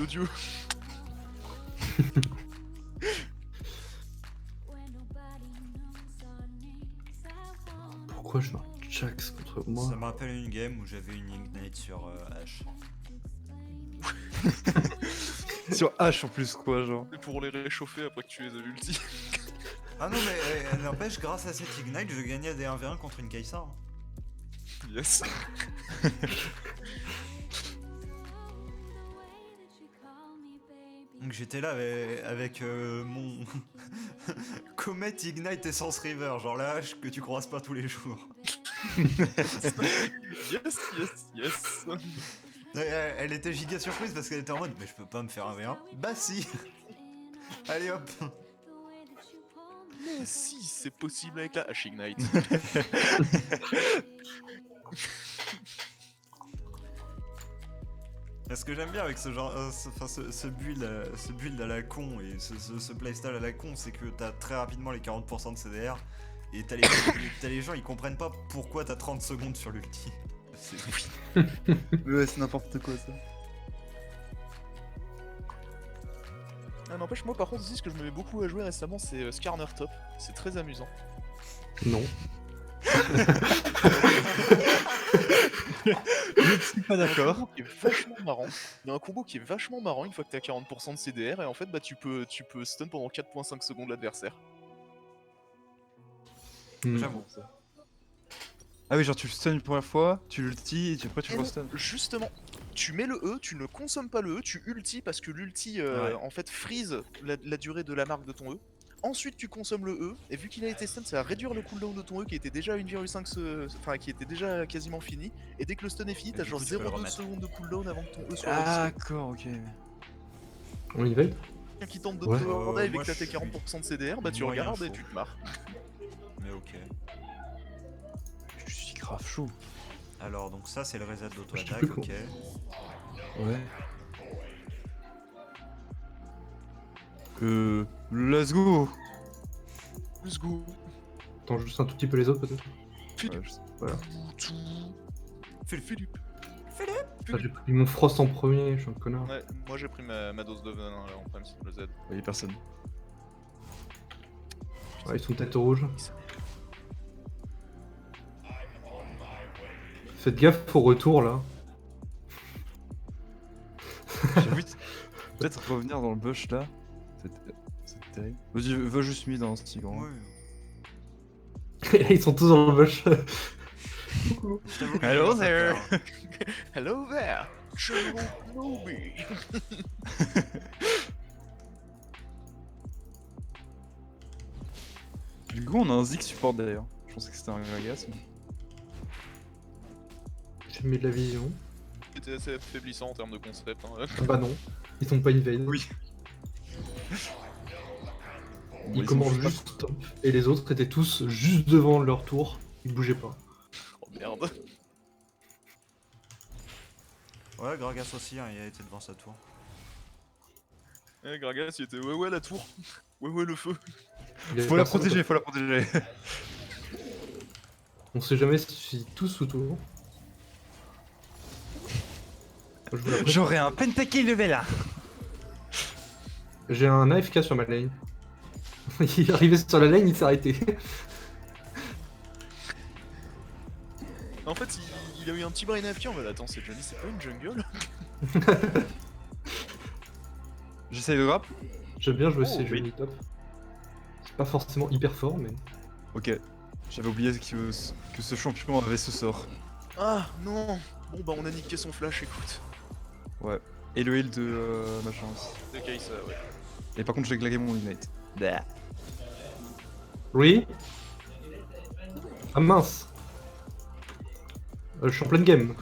l'audio. Pourquoi je marque Jax contre moi? Ça me rappelle une game où j'avais une Ignite sur H. Sur H en plus, quoi, genre. C'est pour les réchauffer après que tu les as l'ulti. Ah non, mais n'empêche, grâce à cette Ignite, je gagnais des 1v1 contre une Kai'Sa. Hein. Yes. Donc j'étais là avec mon Comet Ignite Essence River, genre la hache que tu croises pas tous les jours. Yes, yes, yes. Elle était giga surprise parce qu'elle était en mode mais je peux pas me faire un V1. Bah si. Allez hop. Mais si, c'est possible avec la H Ignite. Ce que j'aime bien avec ce genre, ce build à la con et ce playstyle à la con, c'est que t'as très rapidement les 40% de CDR et t'as les gens ils comprennent pas pourquoi t'as 30 secondes sur l'ulti. Ouais, c'est n'importe quoi ça. Ah, n'empêche, moi par contre, aussi, ce que je me mets beaucoup à jouer récemment, c'est Skarner Top. C'est très amusant. Non. Je suis pas d'accord. Qui est vachement marrant. Il y a un combo qui est vachement marrant une fois que t'as 40% de CDR et en fait bah tu peux stun pendant 4.5 secondes l'adversaire. J'avoue. Ah oui, genre tu le stun une première fois, tu l'ulti et après tu Et le non, stun. justement, tu mets le E, tu ne consommes pas le E, tu ulti parce que l'ulti Ouais. en fait freeze la durée de la marque de ton E. Ensuite tu consommes le E, et vu qu'il a été stun, ça va réduire le cooldown de ton E qui était déjà à 1,5 enfin qui était déjà quasiment fini. Et dès que le stun est fini, Et t'as du genre coup, tu peux le 0,2 remettre. secondes de cooldown avant que ton E soit respawn. D'accord, ok. On y va? Quelqu'un qui tente de Ouais. te power dive et moi, que t'as je tes suis 40% de CDR, bah tu moyen regardes et chaud. tu te marres. Mais ok. Je suis grave chaud. Alors donc ça c'est le reset Je d'auto-attaque, sais plus ok. Ouais. Let's go. Let's go. Attends juste un tout petit peu les autres peut-être. Ouais, je sais. Voilà. Philippe. Ah, j'ai pris mon Frost en premier, je suis un connard. Ouais, moi j'ai pris ma dose de venin là, en prime sur le Z. Il y a personne. Ouais, ils sont tête rouge. Faites gaffe au retour là. J'ai envie de peut-être revenir dans le bush là. C'est terrible. Vas-y, va juste mid dans ce tigre. Oui. Ils sont tous dans le bush. Je t'avoue que Hello je commence à there. peur. Hello there, Jungle Nobi. Du coup, on a un Zik support d'ailleurs. Je pensais que c'était un Gragas. Mais... J'ai mis de la vision. C'était assez affaiblissant en termes de concept. Hein. Ah bah non, ils sont pas invade. Oui. Bon, Ils ont commencent pas- juste top. Et les autres étaient tous juste devant leur tour. Ils bougeaient pas. Oh merde. Ouais, Gragas aussi, hein, il a été devant sa tour. Eh, Gragas il était ouais la tour. Ouais le feu. Il y avait Faut la personne, protéger, faut la protéger. On sait jamais si tous sous tour. Je vous la prête. J'aurais un pentakill level là. J'ai un AFK sur ma lane. Il est arrivé sur la lane, il s'est arrêté. En fait il a eu un petit brain AFK en mode attends c'est Johnny, c'est pas une jungle. J'essaye de grab. J'aime bien jouer Oh, ces jeux oui. top. C'est pas forcément hyper fort, mais. Ok. J'avais oublié que ce champion avait ce sort. Ah non. Bon bah on a niqué son flash écoute. Ouais. Et le heal de machin aussi. De Kai'Sa ouais. Et par contre, j'ai claqué mon ignite. Bah. Oui. Ah mince. Je suis en pleine game.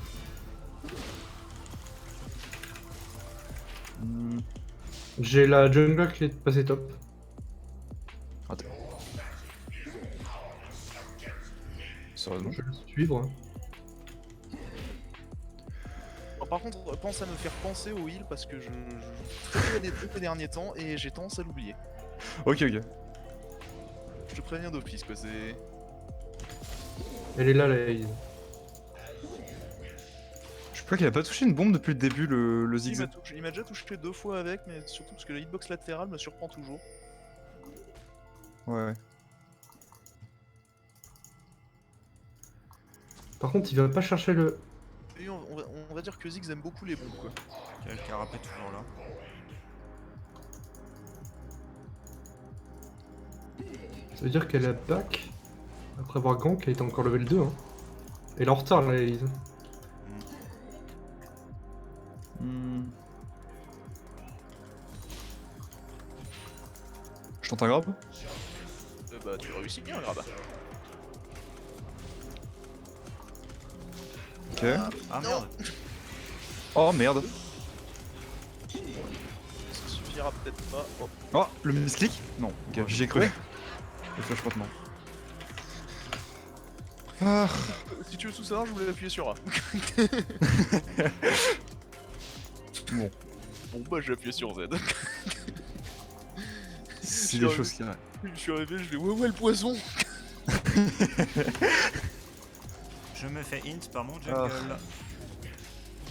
Hmm. J'ai la jungle qui est passée top. Attends. Sérieusement? Je vais le suivre. Hein. Alors, par contre pense à me faire penser au heal parce que je joue très peu ces derniers temps et j'ai tendance à l'oublier. Ok, ok. Je te préviens d'office quoi, c'est... Elle est là, la Haze. crois qu'il a pas touché une bombe depuis le début, le Il m'a zigzag. il m'a déjà touché 2 fois avec, mais surtout parce que la hitbox latérale me surprend toujours. Ouais. Par contre, il va pas chercher le. Et on va dire que Ziggs aime beaucoup les bombes quoi. Ok, le carapé toujours là. Ça veut dire qu'elle a back. Après avoir gank, elle était encore level 2. Hein. Elle est en retard là, Elise. Hmm. Je tente un grab. Bah tu réussis bien le rabat. Ok. Ah merde. Oh merde. Ça suffira peut-être pas. Oh. Oh, le misclick? Non, ok, j'y ai cru. Ouais. Le flash maintenant. Ah. Si tu veux tout savoir, je voulais appuyer sur A. Bon, Bon bah j'ai appuyé sur Z. c'est des choses qui arrivent. Je suis arrivé, je dis ouais le poison. Je me fais hint par mon jungle.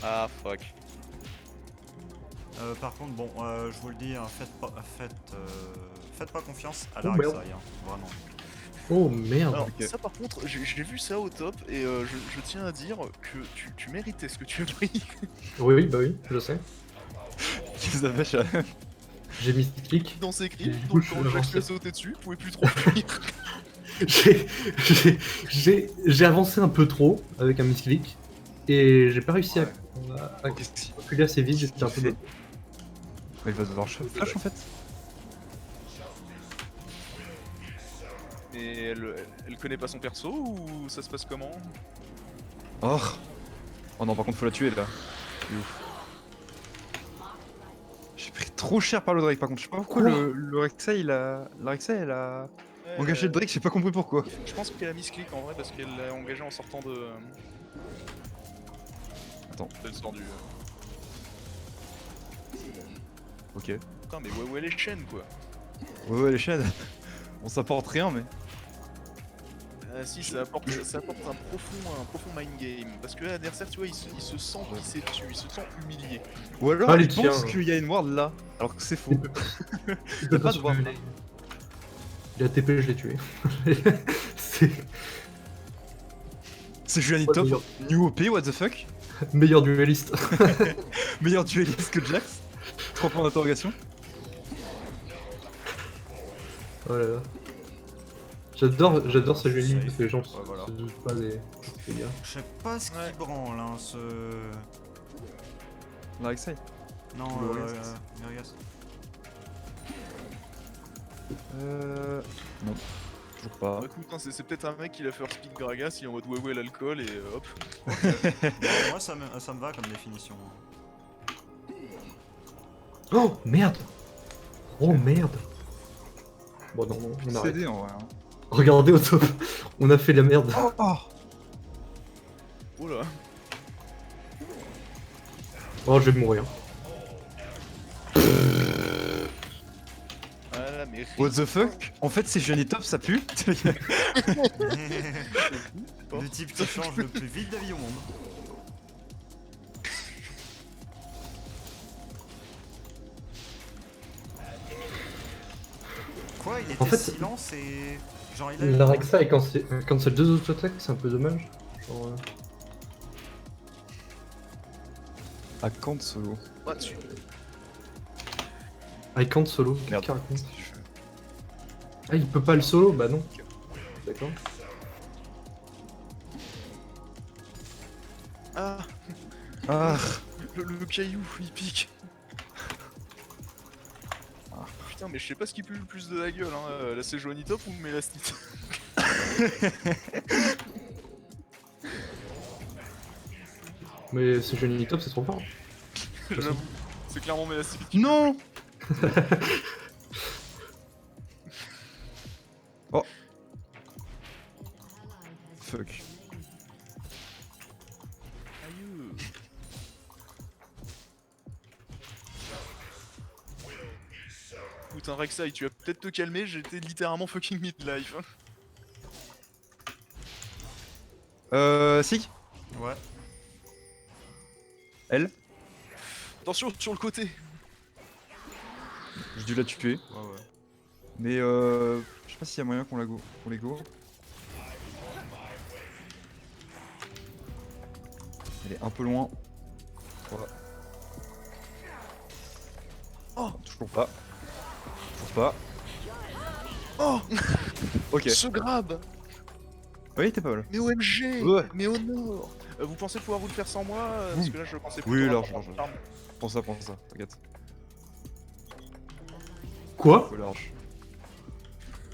Ah fuck. Par contre, bon, je vous le dis, hein, faites pas confiance à Oh, la merde. Rek'Sai, hein, vraiment. Oh merde. Alors ok. ça par contre, j'ai vu ça au top et je tiens à dire que tu méritais ce que tu as pris. Oui, bah oui, je sais. Qu'est-ce que ça fait, chat? J'ai mis clic. Dans ses Et griffes, du donc coup, je quand suis Jack avancé. lui a sauté dessus, il pouvait plus trop fuir. J'ai avancé un peu trop avec un misclick. Et j'ai pas réussi Ouais. à Qu'est-ce qu'il reculer assez vite, j'étais un peu fait? bloqué. Il va devoir flash en fait. Et elle connaît pas son perso ou ça se passe comment? Oh. Oh non, par contre, faut la tuer là. C'est ouf. J'ai pris trop cher par le Drake par contre. Je sais pas pourquoi Quoi le Rek'Sai il a. La Rek'Sai elle a Ouais, engagé le Drake, j'ai pas compris pourquoi. Je pense qu'elle a mis ce clic en vrai parce qu'elle l'a engagé en sortant de. Attends. Elle sort du. Ok. Putain mais ouais les chaînes quoi. Ouais, les chaînes. On s'apporte rien, mais. Ah si ça apporte un profond mind game. Parce que l'adversaire tu vois il se sent pissé dessus, il se sent humilié. Ou alors Allez, il pense tiens. qu'il y a une ward là, alors que c'est faux. Il peut Il peut pas se de ward là. tuer. Il a TP, je l'ai tué. C'est C'est Julian Ouais, top, meilleur. new OP, what the fuck. meilleur dueliste. Meilleur dueliste que Jax. 3 points d'interrogation. Oh là là. J'adore ce jeu Safe. parce que les gens Ouais, voilà. se doutent pas des gars. Je sais pas ce qui Ouais. branle, hein, ce. La Rek'Sai. Non, Glorious. Glorious. Non. Toujours pas. Bah, écoute hein, c'est peut-être un mec qui l'a fait speed Gragas, il est en mode ouais l'alcool et hop. Bon, moi, ça me va comme définition. Oh merde. Oh merde. Bon non, on arrête. CD en vrai. Hein. Regardez au top. On a fait la merde. Oh, oh. Oh là. Oh je vais mourir. Ah là mais. What the fuck. En fait, c'est Julian top, ça pue. Le type qui change le plus vite d'avis au monde. Quoi, il était En fait, silence et. Genre, il a. La Rexa et quand c'est deux autres attaques, c'est un peu dommage. Genre, À quand solo. Ah, dessus. I can't solo. Qu'est-ce Merde. qu'il raconte Ah il peut pas le solo Bah non. D'accord. Ah Ah. le caillou il pique. Putain mais je sais pas ce qui pue le plus de la gueule hein, la Sejuani top ou Mélastite. Mais ce jeu top c'est trop fort. J'avoue, c'est clairement Mélastite. Non. Oh. Fuck. Aïe. Putain Rek'Sai, tu vas peut-être te calmer, j'étais littéralement fucking midlife. Sig. Ouais. Elle, Attention sur le côté. j'ai dû la tuer. Ouais, ouais. Mais je sais pas s'il y a moyen qu'on les go. Elle est un peu loin. Voilà. Oh. Toujours pas. Toujours pas. Oh, Ok. ce grab. Oui, t'es pas mal. Mais OMG. Ouais. Mais au nord. Vous pensez pouvoir vous le faire sans moi Parce que là je pensais Oui, plutôt large, avoir large. charme. Prends ça, t'inquiète. Quoi? Peu large.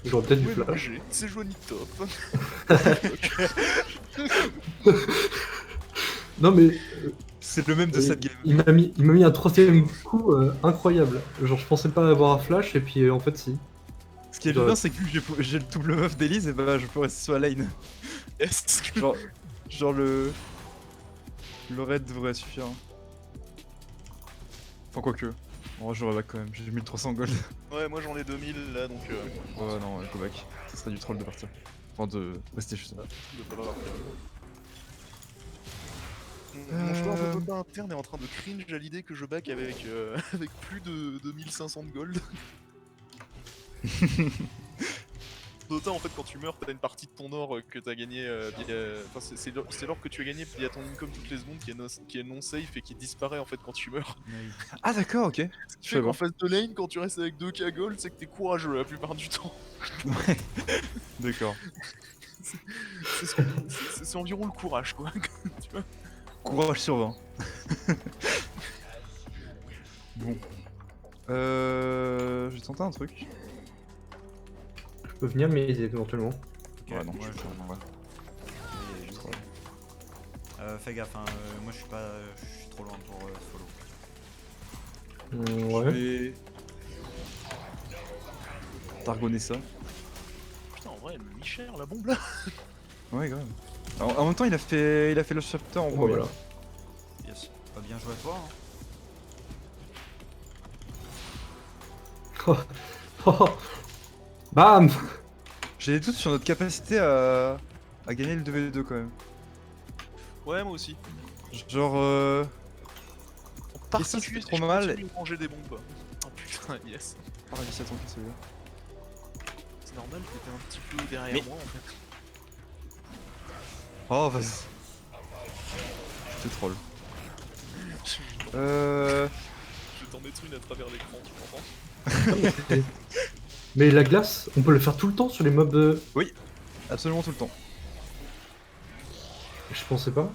J'aurais peut-être du Ouais, flash. OMG, c'est Johnny Top. Non mais C'est le même de cette game. il m'a mis un troisième coup incroyable. Genre je pensais pas avoir un flash et puis en fait si. Ce qui est bien, c'est que vu que j'ai le double buff d'Elise, et bah je peux rester sur la lane. Est-ce que... Genre le raid devrait suffire. Enfin quoique. En vrai j'aurais back quand même, j'ai 1300 gold. Ouais, moi j'en ai 2000 là donc. Ouais non, go back. Ça serait du troll de partir. Enfin de rester juste là. de pas l'avoir. Mon joueur de Dota interne est en train de cringe à l'idée que je back avec, avec plus de 1500 de gold. Dota en fait quand tu meurs t'as une partie de ton or que t'as gagné enfin c'est l'or que tu as gagné via ton income toutes les secondes qui est non safe et qui disparaît en fait quand tu meurs. Ah d'accord, ok. Ce qui Je fait sais qu'en pas. phase de lane quand tu restes avec 2k gold c'est que t'es courageux la plupart du temps. Ouais. D'accord. C'est environ le courage quoi. Tu vois. Courage sur 20. Bon. Je vais tenter un truc. Je peux venir mais éventuellement. Ouais, non, moi je je. peux pas. Il est juste là. Fais gaffe, hein, moi je suis pas. Je suis trop loin pour follow. Ouais. Je vais targonner ça. Putain en vrai elle me mit cher la bombe là. Ouais, grave. Alors, en même temps, il a fait le chapter en Bon, premier. voilà. Yes. Pas bien joué à toi. Hein. Bam. J'ai des doutes sur notre capacité à gagner le 2v2 quand même. Ouais moi aussi. Genre, Par Et ça, contre, c'est trop mal. manger des bombes. Oh putain, yes. pas réussi à tanker celui-là. C'est normal, t'étais un petit peu derrière Mais- moi en fait. Oh, vas-y. Je te troll. Je t'en mettre une à travers l'écran, tu m'entends? Mais la glace, on peut le faire tout le temps sur les mobs. Absolument tout le temps. Je pensais pas.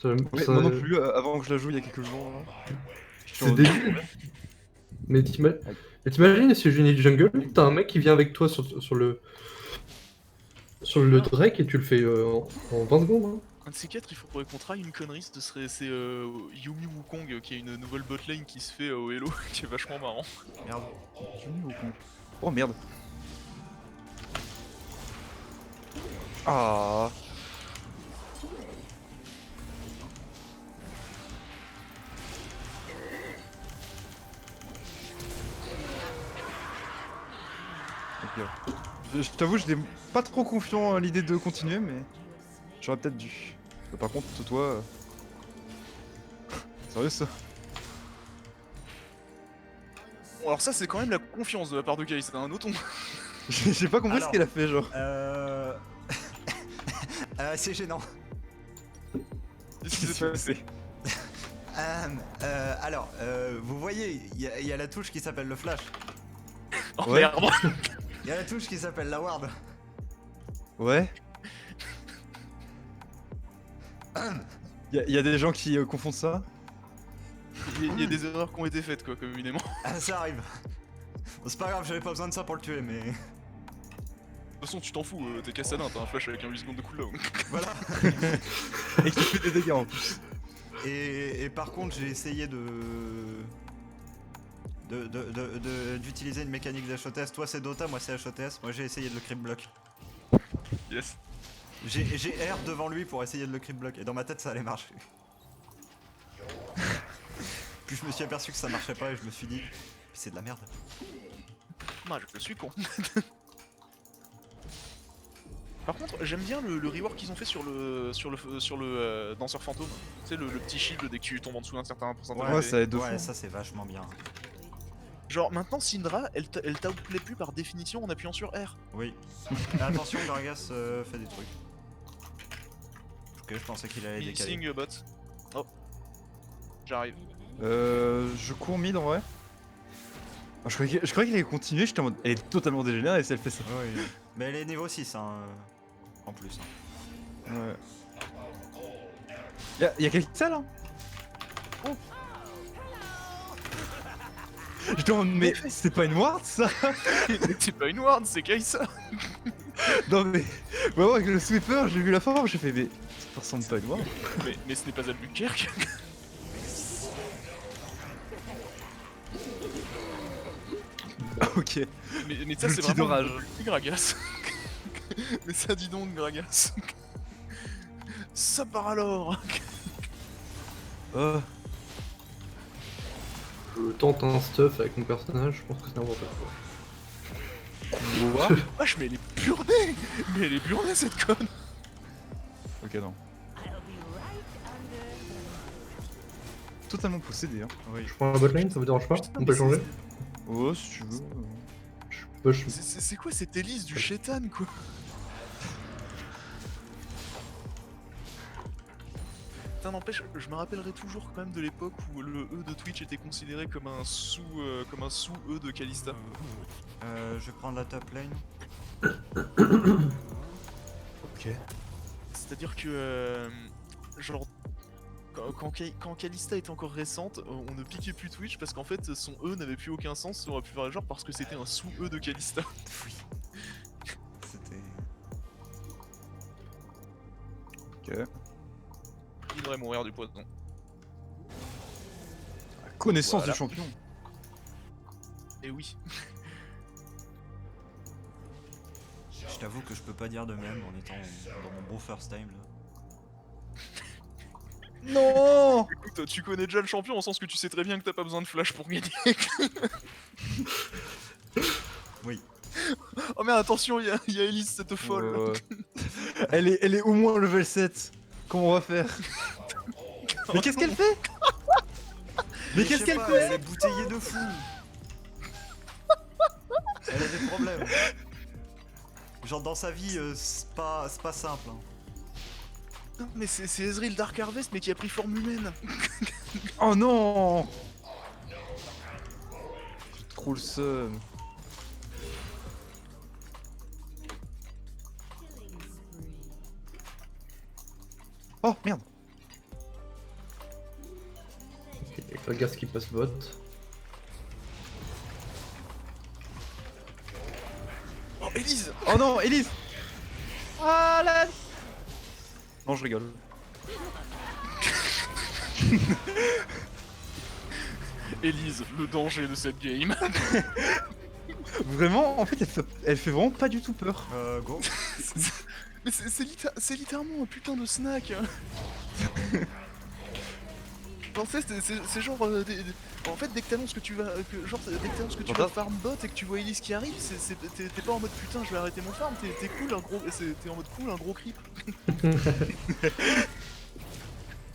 Ça- Ouais, ça- moi non plus, avant que je la joue il y a quelques jours. Là. C'est débile. Mais t'imagines si je unis jungle, t'as un mec qui vient avec toi sur le Drake et tu le fais en 20 secondes. Hein. Un de ces quatre, il faudrait qu'on try une connerie, c'est Yumi Wukong qui est une nouvelle botlane qui se fait au Hello, qui est vachement marrant. Merde. Oh merde. Ah. Ok. Je t'avoue, je n'ai pas trop confiant à l'idée de continuer, mais j'aurais peut-être dû. Par contre, toi. Sérieux ça? Bon, alors ça, c'est quand même la confiance de la part de Guy, c'est un autre. J'ai pas compris Alors. ce qu'elle a fait, genre. C'est gênant. Qu'est-ce qui s'est passé? Alors, vous voyez, il y a la touche qui s'appelle le flash. Oh Ouais. merde. Il y a la touche qui s'appelle la ward. Ouais. Y a des gens qui confondent ça? Il y a des erreurs qui ont été faites, quoi, communément. Ah, ça arrive. Bon, c'est pas grave, j'avais pas besoin de ça pour le tuer, mais. De toute façon, tu t'en fous, t'es Cassadin, t'as un flash avec un 8 secondes de cooldown. Voilà. Et qui fait des dégâts en plus. Et par contre, j'ai essayé d'utiliser une mécanique d'HOTS. Toi, c'est Dota, moi, c'est HOTS. Moi, j'ai essayé de le creep block. Yes. J'ai R devant lui pour essayer de le creep block. Et dans ma tête, ça allait marcher. Puis je me suis aperçu que ça marchait pas et je me suis dit, c'est de la merde. Moi, je suis con. Par contre, j'aime bien le rework qu'ils ont fait sur le danseur fantôme. Tu sais, le petit shield dès que tu tombes en dessous d'un certain pourcentage. Ouais, ça aide de fou. Ouais, ça c'est vachement bien. Genre maintenant Syndra, elle t'outplay plus par définition en appuyant sur R. Oui. Attention, Gragas fait des trucs. Ok, je pensais qu'il allait décaler. Missing bot. Oh. J'arrive. Je cours mid en vrai. Ah, je croyais qu'il allait continuer, j'étais en mode. Elle est totalement dégénérée si elle fait ça. Oui. Mais elle est niveau 6 hein, en plus. Hein. Ouais. Y'a quelqu'un là? Oh. J'étais en mode, mais c'est pas une ward ça? C'est pas une ward, c'est Kaisa. Non mais. Ouais, avec le sweeper, j'ai vu la forme, j'ai fait, mais ça ressemble pas à une ward. mais ce n'est pas Albuquerque. Ok. Mais ça c'est L'outil vraiment d'orage. Gragas. Mais ça dis donc Gragas. Ça part alors. Oh. Je tente un stuff avec mon personnage, je pense que c'est n'importe quoi. What? Wesh mais elle est burnée. Mais elle est burnée cette conne. Ok, non. Totalement possédé, hein. Oui. Je prends la botlane, ça vous dérange pas? Putain, On mais peut changer? Oh, si tu veux. Je push. C'est quoi cette hélice du chétan quoi? Putain n'empêche, je me rappellerai toujours quand même de l'époque où le E de Twitch était considéré comme un sous-E de Kalista. Je vais prendre la top lane. Ok. C'est-à-dire que genre quand Kalista était encore récente, on ne piquait plus Twitch parce qu'en fait son E n'avait plus aucun sens sur la plupart des genres parce que c'était un sous-E de Kalista. Oui. C'était. Ok. Il devrait mourir du poison. Connaissance Voilà. du champion. Et oui. Je t'avoue que je peux pas dire de même en étant dans mon beau first time là. Non! Écoute, tu connais déjà le champion en sens que tu sais très bien que t'as pas besoin de flash pour gagner. Oui. Oh mais attention, il y a Elise cette folle. Elle est au moins level 7. Comment on va faire? Mais qu'est-ce qu'elle fait? Mais je qu'est-ce sais qu'elle pas, fait? Elle est bouteillée de fou. Elle a des problèmes. Genre dans sa vie, c'est pas simple. Hein. Non, mais c'est Ezreal Dark Harvest mais qui a pris forme humaine. Oh non! J'ai trop le seum. Oh merde! Avec la gaz qui passe bot. Oh Elise. Oh non, Elise! Ah là! Non, je rigole. Elise, le danger de cette game. Vraiment, en fait, elle fait vraiment pas du tout peur. Go. Mais c'est littéralement un putain de snack. En fait, c'est genre. En fait, dès que t'annonces que tu vas. Dès que t'annonces que tu vas farm bot et que tu vois Elise qui arrive, t'es pas en mode putain, je vais arrêter mon farm, t'es cool, un gros. T'es en mode cool, un gros creep.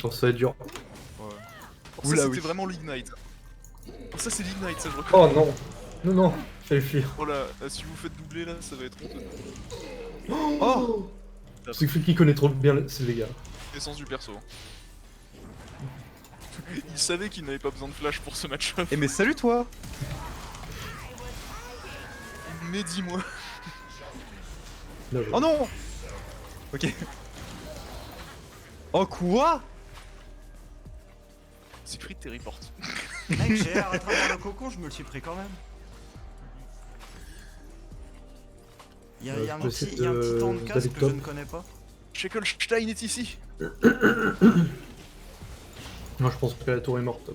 Oh, ça va être dur. Ça, Oula, c'était oui. vraiment l'Ignite. Oh, ça, c'est l'Ignite, ça, je reconnais. Oh non! Non, non! J'allais fuir. Oh là, si vous faites doubler là, ça va être honteux. Oh! C'est qui connaît trop bien ces les gars. Essence du perso. Il savait qu'il n'avait pas besoin de flash pour ce match-up. Eh mais salut toi! Mais dis-moi. Bien joué. Oh non! Ok. Oh quoi? Siegfried, t'es report. Mec, j'ai l'air à travers le cocon, je me le suis pris quand même. Il y a un je petit sais temps de que casque David que je Top. ne connais pas. Shacklestein est ici. Moi je pense que la tour est morte.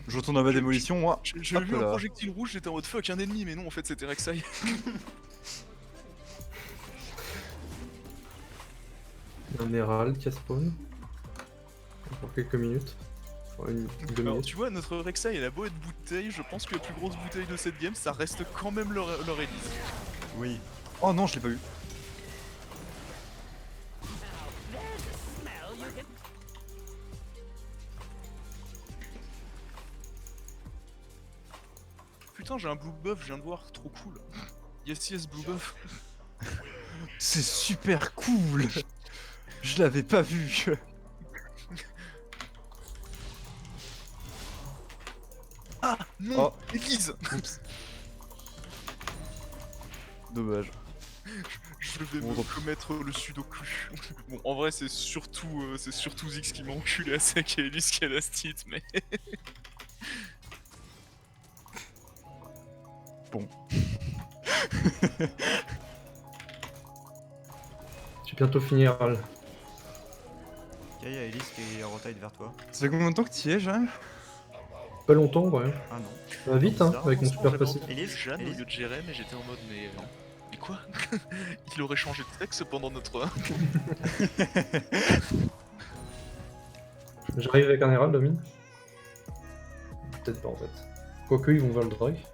Je retourne à ma démolition, moi. J'ai Hop vu un là. projectile rouge, j'étais en mode fuck un ennemi, mais non, en fait c'était Rek'Sai. Il y a un Herald qui a spawn. Encore quelques minutes. Enfin, deux Alors minutes. tu vois, notre Rek'Sai elle a beau être bouteille, je pense que la plus grosse bouteille de cette game, ça reste quand même leur Elise. Oui. Oh non, je l'ai pas eu. Putain, j'ai un blue buff, je viens de voir, trop cool. Yes, yes, blue buff. C'est super cool. Je l'avais pas vu. Ah non, Oh. Élise. Oups. Dommage. Je vais Bon, me donc. commettre le sudoku. Bon, en vrai, c'est surtout Zix qui m'a enculé à sec et Élise qui a la stite, mais... J'ai bientôt fini Ral. Ok, y'a Elise qui est rotaille vers toi. Ça fait combien de temps que tu y es, Jeanne? Pas longtemps, ouais. Ah non. Ça va vite, hein, Bizarre, avec mon l'instant, super j'avais passif. entendu Élise, Jeanne au Élise. lieu de Jérém et j'étais en mode mais... Mais quoi? Il aurait changé de sexe pendant notre... J'arrive avec un Herald, Domine. Peut-être pas en fait. Quoique, ils vont vers le Drake.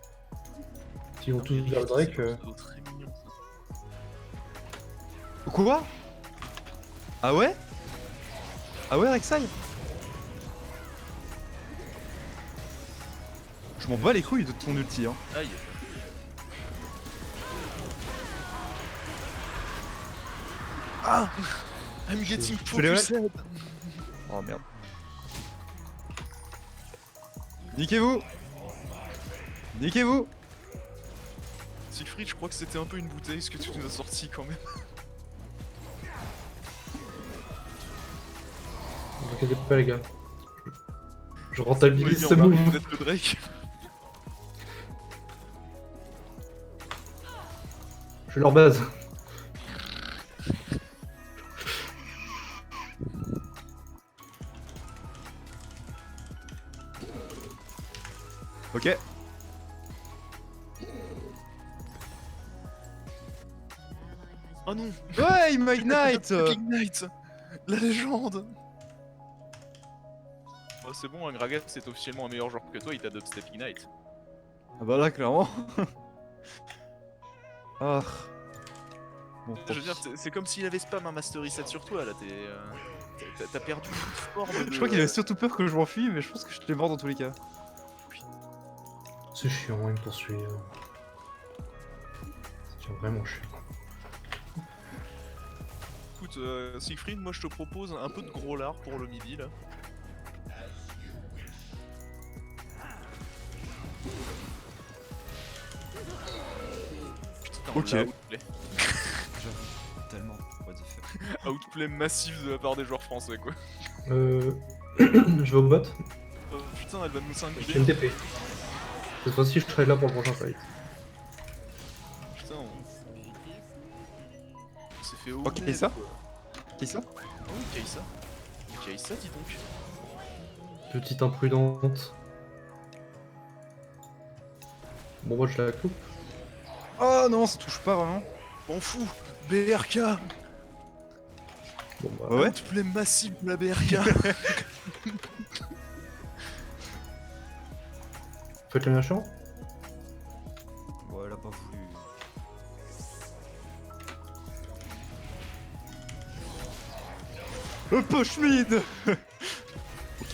S'ils vont tous vers le Drake. Ça doit être très mignon, ça. Quoi? Ah ouais? Ah ouais, Rek'Sai? Je m'en bats les couilles de ton ulti, hein. Aïe. Ah, I'm getting fais les focused. Oh merde. Niquez-vous! Niquez-vous! Siegfried, je crois que c'était un peu une bouteille ce que tu nous as sorti quand même. Ne vous inquiétez pas, les gars. Je Ouais, rentabilise bien, ce on va move. reconnaître le Drake. Je suis leur base. Ok. Oh non, Ouais, il m'a ignite! Ignite, la légende. Oh, c'est bon, hein, Gragas c'est officiellement un meilleur joueur que toi, il t'a dubstep Ignite. Ah bah là, clairement. Ah. Bon, Je veux dire, c'est comme s'il avait spam un Master Reset sur toi là, t'as perdu toute forme de... je crois qu'il avait surtout peur que je m'enfuis, mais je pense que je l'ai mort dans tous les cas. C'est chiant, il me poursuit. C'est vraiment chiant. Écoute, Siegfried, moi je te propose un peu de gros lard pour le midi là. Putain, on Ok. l'a outplay. Tellement. What the fuck. Outplay massif de la part des joueurs français quoi. Je vais au bot. Putain, elle va nous J'ai une singuler. TP. Cette fois-ci, je serai là pour le prochain fight. Putain, on s'est fait Ok, oublier, ça quoi. Qui ça? Oh oui, Kaisa. Kaisa, dis donc. Petite imprudente. Bon, moi, je la coupe. Oh non, ça touche pas vraiment. M'en fous. BRK. Bon, bah, Ouais. Outplay massif de la BRK. faites le machin. Ouais, elle a pas voulu. Push mid. Ok.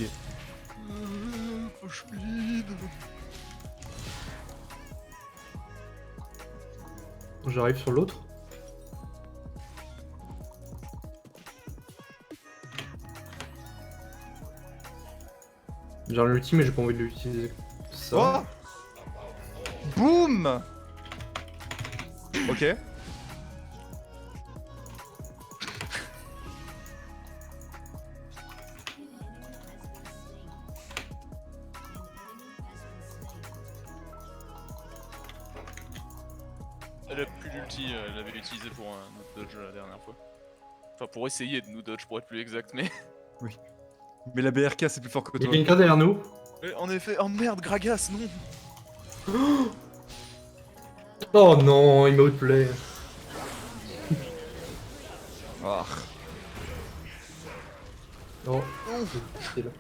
Push mid. J'arrive sur l'autre. J'ai un ulti, mais j'ai pas envie de l'utiliser. Ça. Oh Boum. Ok. Elle a plus d'ulti, elle l'avait utilisé pour un autre dodge la dernière fois. Enfin, pour essayer de nous dodge pour être plus exact, mais. Mais la BRK c'est plus fort que Il y a toi. quelqu'un derrière nous. En effet, oh merde, Gragas, non. Oh non, il m'a outplay. Ah. Oh, Non, c'est là.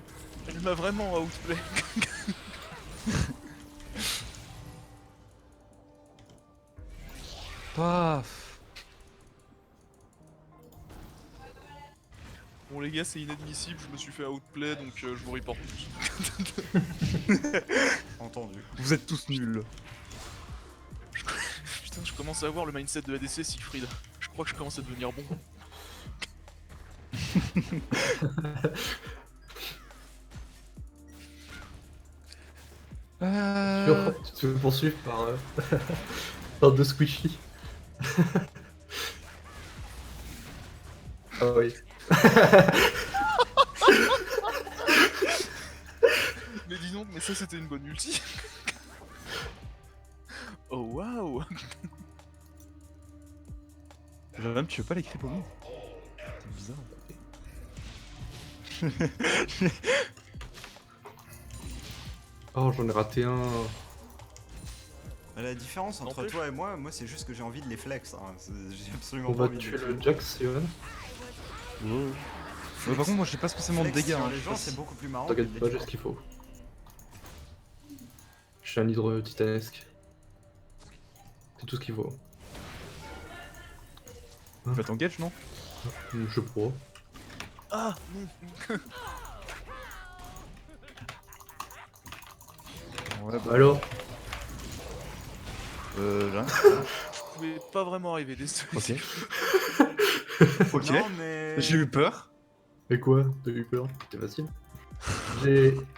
elle m'a vraiment outplay. Paf. les gars, c'est inadmissible, je me suis fait outplay donc je vous reporte tous. Entendu. Vous êtes tous nuls. Putain, je commence à avoir le mindset de ADC Siegfried. Je crois que je commence à devenir bon. Tu te fais poursuivre par... par deux squishy. Ah oui. Mais dis donc, mais ça c'était une bonne ulti. Oh waouh. Même tu veux pas l'écrire pour moi? C'est bizarre. Oh, j'en ai raté un. La différence entre N'empêche. toi et moi c'est juste que j'ai envie de les flex. Hein. J'ai absolument On pas va envie de tuer les le tuer. Jax, Yohan. Par contre, moi j'ai pas spécialement de Flex dégâts. sur Hein, les je sais gens pas c'est si- beaucoup plus marrant. que de T'inquiète les pas, tuer. j'ai ce qu'il faut. Je suis un hydre titanesque. C'est tout ce qu'il faut. Tu fais ton catch, non? Je crois. Ah non. Ouais, bah. Alors, Là. Je pouvais pas vraiment arriver, désolé. Ok. Ok. Non mais. J'ai eu peur. mais quoi? T'as eu peur? C'était facile.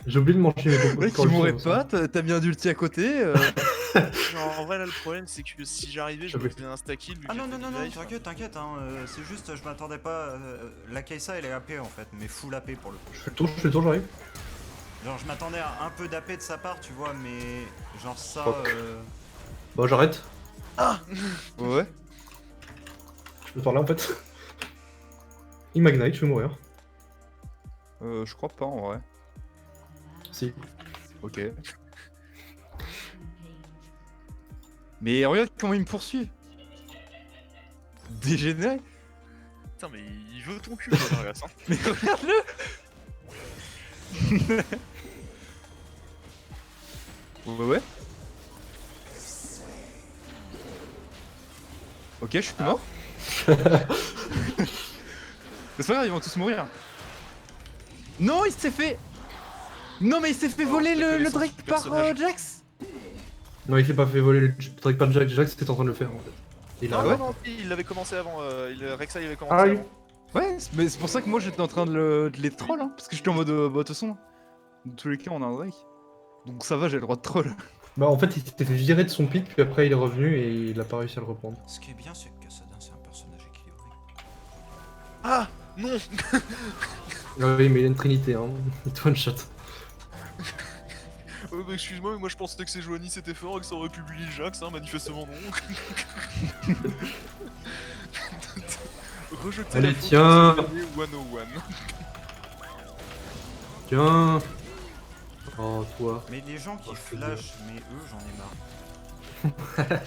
J'ai oublié de manger mes Le mec, il mourrait pas, t'as mis un ulti à côté. Genre, en vrai, là, le problème, c'est que si j'arrivais, je me faisais un stack heal. vu Ah que non, j'ai non, fait non, du non, life. t'inquiète, hein, c'est juste, je m'attendais pas. La Kai'Sa elle est AP en fait, mais full AP pour le coup. Je fais le tour, j'arrive. Genre, je m'attendais à un peu d'AP de sa part, tu vois, mais genre ça. Fuck. Bah, j'arrête. Ouais. Je peux te parler en fait. Il m'ignite, je vais mourir. Je crois pas en vrai. Si. Ok. Mais regarde comment il me poursuit. Dégénéré. Putain, mais il veut ton cul, Vargas, hein. Mais regarde-le. Ouais. Ok, je suis plus mort. Mais c'est pas grave, ils vont tous mourir. Non, il s'est fait. Non, mais il s'est fait voler la le connaissance Drake du par personnage. Jax. Non, il s'est pas fait voler le Drake par Jax. Jax était en train de le faire en fait. Il Non, a... non, non, il l'avait commencé avant. Rek'Sai avait commencé Ah oui. avant. Ouais, mais c'est pour ça que moi j'étais en train de les troll, hein, parce que j'étais en mode bah, de toute façon, dans tous les cas on a un Drake. Donc ça va, j'ai le droit de troll. Bah, en fait, il s'était fait virer de son pic, puis après il est revenu et il a pas réussi à le reprendre. Ce qui est bien, c'est que Kassadin c'est un personnage équilibré. Ah non. Ah oui, mais il a une trinité, hein. Il te one shot. Bah, excuse-moi, mais moi je pensais que ces Joanie c'était fort et que ça aurait pu bully Jax, hein, manifestement non. Rejeter Allez, la faute tiens. sur ce dernier 101. Tiens. Oh, toi. Mais les gens qui Oh, c'est flash, mais eux, j'en ai marre.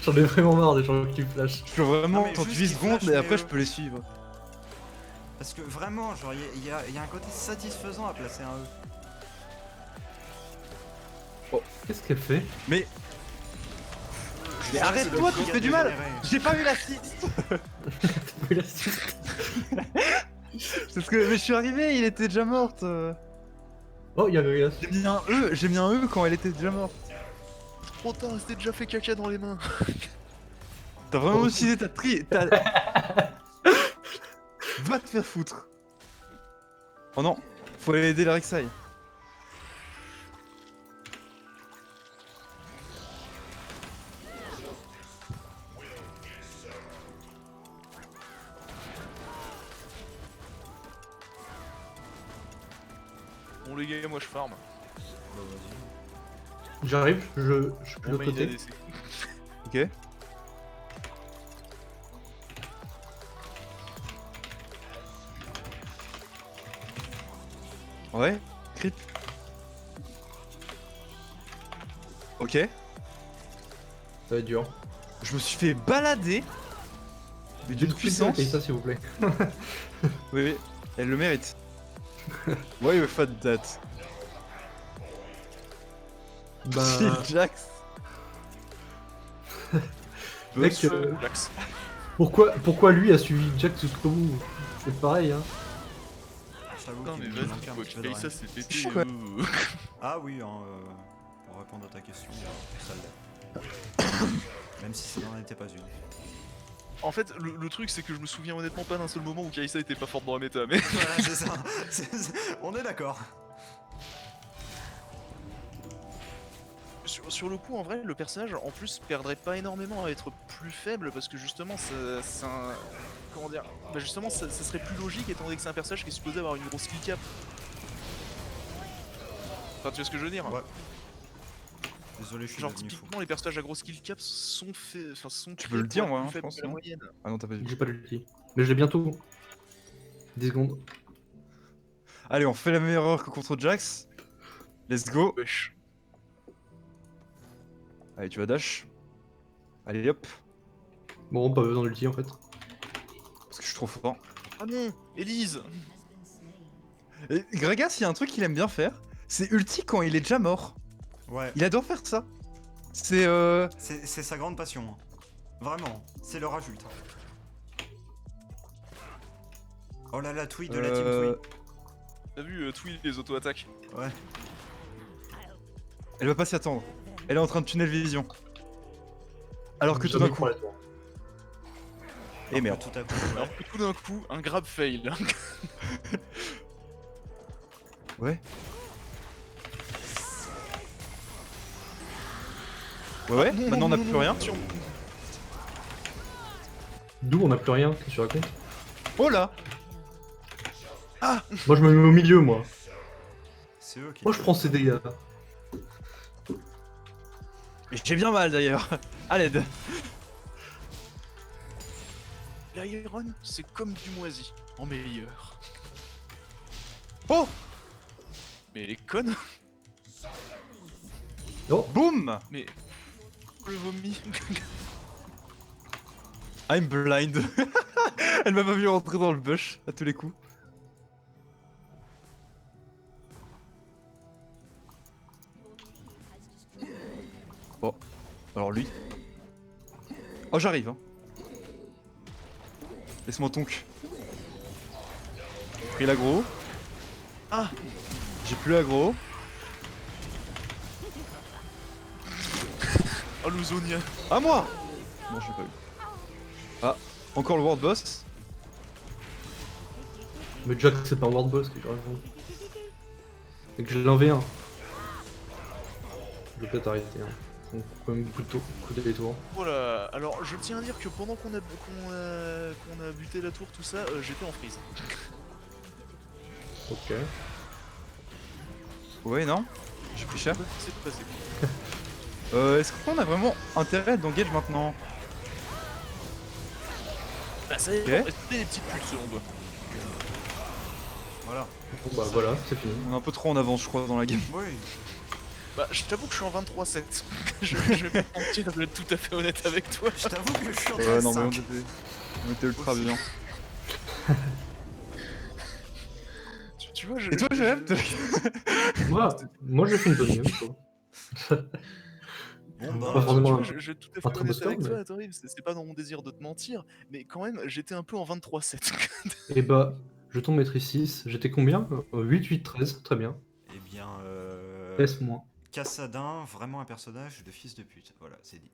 J'en ai vraiment marre des gens qui flash. Je suis vraiment Non, mais 38 juste secondes qu'ils et flashent, après mais je peux les suivre. Parce que vraiment, genre, il y a un côté satisfaisant à placer un E. Oh, qu'est-ce qu'elle fait? Mais Je sais que arrête-toi, le tu truc fais a du mal. dégénéré. J'ai pas vu l'assist. Oui, l'assist. Parce que mais je suis arrivé, il était déjà morte. Oh, il y a Vegas. J'ai mis un E quand elle était déjà morte. Trop tard, c'était déjà fait caca dans les mains. T'as vraiment utilisé ta tri. Va te faire foutre. Oh non, faut aller aider la Rek'Sai. Bon les gars, moi je farm. J'arrive, je suis de Mon l'autre main côté. ADC. Ok. Ouais, crit. Ok. Ça va être dur. Je me suis fait balader. Mais d'une puissance. Et ça, s'il vous plaît. Oui, oui, elle le mérite. Why you fat that? Bah, Kill Jax. mec, Jax. pourquoi lui a suivi Jack jusqu'au bout? C'est pareil, hein. j'avoue Putain, mais qu'il me vas-y, manque un quoi, petit tu peu de payes rêve. ça, c'est pété. Chaud, ouais. Ah oui, hein, pour répondre à ta question, ça l'est. Même si ça n'en était pas une. En fait, le truc, c'est que je me souviens honnêtement pas d'un seul moment où Kaisa était pas forte dans la méta, mais. Voilà, c'est ça. On est d'accord. Sur le coup, en vrai, le personnage, en plus, perdrait pas énormément à être plus faible, parce que justement, c'est un... Comment dire? Bah justement, ça serait plus logique, étant donné que c'est un personnage qui est supposé avoir une grosse skill cap. Enfin, tu vois ce que je veux dire? Ouais. Désolé, je suis Genre, devenu fou. typiquement, les personnages à grosse skill cap sont faits... Enfin, sont Tu faits peux le pour dire, être ouais, plus je faibles pense, que la non moyenne. Ah non, t'as pas dit. J'ai pas l'ulti. Mais je l'ai bientôt. 10 secondes. Allez, on fait la même erreur que contre Jax. Let's go. Wesh. Allez, tu vas dash. Allez, hop. Bon, pas besoin d'ulti en fait. Parce que je suis trop fort. Ah non, Elise. Et Gragas, il y a un truc qu'il aime bien faire. C'est ulti quand il est déjà mort. Ouais, Il adore faire ça. C'est c'est sa grande passion. Hein. Vraiment, c'est le rajoute. Oh là là, Tweet de la team Tweet. T'as vu Tweet les auto-attaques? Ouais. Elle va pas s'y attendre. Elle est en train de tunnel vision. Alors que tout d'un Jamais coup. pour la tour. Et merde. Tout à coup, Alors ouais. que tout d'un coup, un grab fail. Ouais. Ouais, Non, maintenant on non, a non, plus non, rien. attention. D'où on a plus rien, qu'est-ce que tu racontes? Oh là. Moi je me mets au milieu, moi. C'est eux qui. Moi je prends ces dégâts. Et j'ai bien mal d'ailleurs. À l'aide. L'Iron, c'est comme du moisi, en meilleur. Oh. Mais elle est conne. Boum. Mais... Le vomi. I'm blind. Elle m'a pas vu rentrer dans le bush à tous les coups. Oh, alors lui. Oh, j'arrive. Hein. Laisse-moi tonk. J'ai pris l'aggro. Ah. J'ai plus l'aggro. Oh, l'Ozonia. À moi. Non, j'ai pas eu. Ah, encore le world boss. Mais Jack c'est pas un world boss que je raconte. Et que je l'ai en V1. Je vais peut-être arrêter. Hein. Donc quand même beaucoup de détours. Voilà, alors je tiens à dire que pendant qu'on a buté la tour, tout ça, j'étais en freeze. Ok. Ouais, non. J'ai pris cher. C'est passé. Est-ce qu'on a vraiment intérêt d'engage maintenant? Bah ça y est, Ok. c'était des petites putes selon toi. Voilà. Bon bah voilà, c'est fini. On est un peu trop en avance, je crois, dans la game. Oui. Bah je t'avoue que je suis en 23-7. je vais pas mentir, je vais être tout à fait honnête avec toi. Je t'avoue que je suis en Ouais, non, mais 5. on était ultra bien. Tu vois, Et toi, j'aime. Moi j'ai fait une bonne game, je trouve. Bon Pas bah. forcément tu vois, je vais être tout à un fait très honnête beau score, avec toi, mais- Tori, c'est pas dans mon désir de te mentir, mais quand même, j'étais un peu en 23-7. Et bah, je tombe maîtrise 6. J'étais combien 8, 8, 13, très bien. Eh bien. S moins. Cassadin, vraiment un personnage de fils de pute. Voilà, c'est dit.